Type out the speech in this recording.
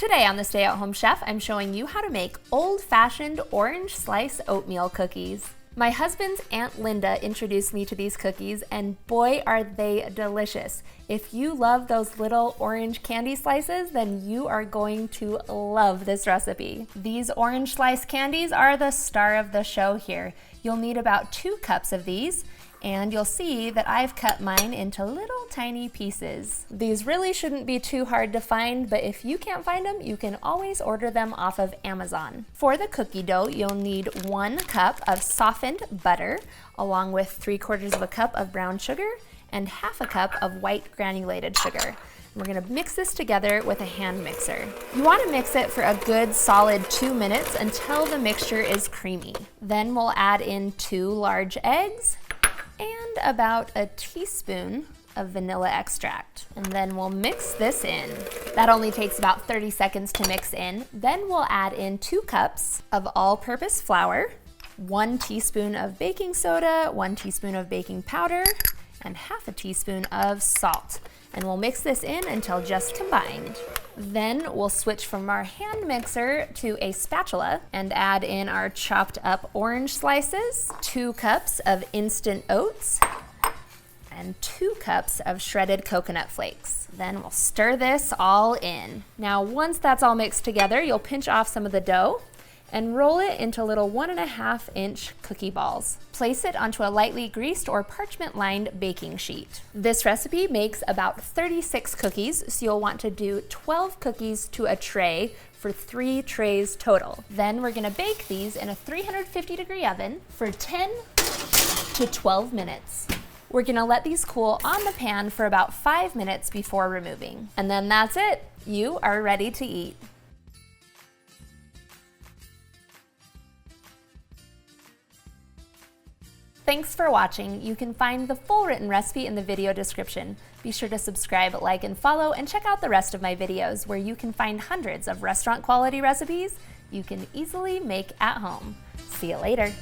Today on the Stay at Home Chef, I'm showing you how to make old-fashioned orange slice oatmeal cookies. My husband's Aunt Linda introduced me to these cookies, and boy are they delicious. If you love those little orange candy slices, then you are going to love this recipe. These orange slice candies are the star of the show here. You'll need about 2 cups of these, and you'll see that I've cut mine into little tiny pieces. These really shouldn't be too hard to find, but if you can't find them, you can always order them off of Amazon. For the cookie dough, you'll need 1 cup of softened butter, along with 3/4 of a cup of brown sugar and 1/2 cup of white granulated sugar. We're gonna mix this together with a hand mixer. You wanna mix it for a good solid 2 minutes until the mixture is creamy. Then we'll add in 2 large eggs and about a teaspoon of vanilla extract. And then we'll mix this in. That only takes about 30 seconds to mix in. Then we'll add in 2 cups of all-purpose flour, 1 teaspoon of baking soda, 1 teaspoon of baking powder, and 1/2 teaspoon of salt. And we'll mix this in until just combined. Then we'll switch from our hand mixer to a spatula and add in our chopped up orange slices, 2 cups of instant oats, and 2 cups of shredded coconut flakes. Then we'll stir this all in. Now, once that's all mixed together, you'll pinch off some of the dough and roll it into little 1.5-inch cookie balls. Place it onto a lightly greased or parchment-lined baking sheet. This recipe makes about 36 cookies, so you'll want to do 12 cookies to a tray for 3 trays total. Then we're gonna bake these in a 350-degree oven for 10 to 12 minutes. We're gonna let these cool on the pan for about 5 minutes before removing. And then that's it. You are ready to eat. Thanks for watching. You can find the full written recipe in the video description. Be sure to subscribe, like, and follow, and check out the rest of my videos where you can find hundreds of restaurant quality recipes you can easily make at home. See you later.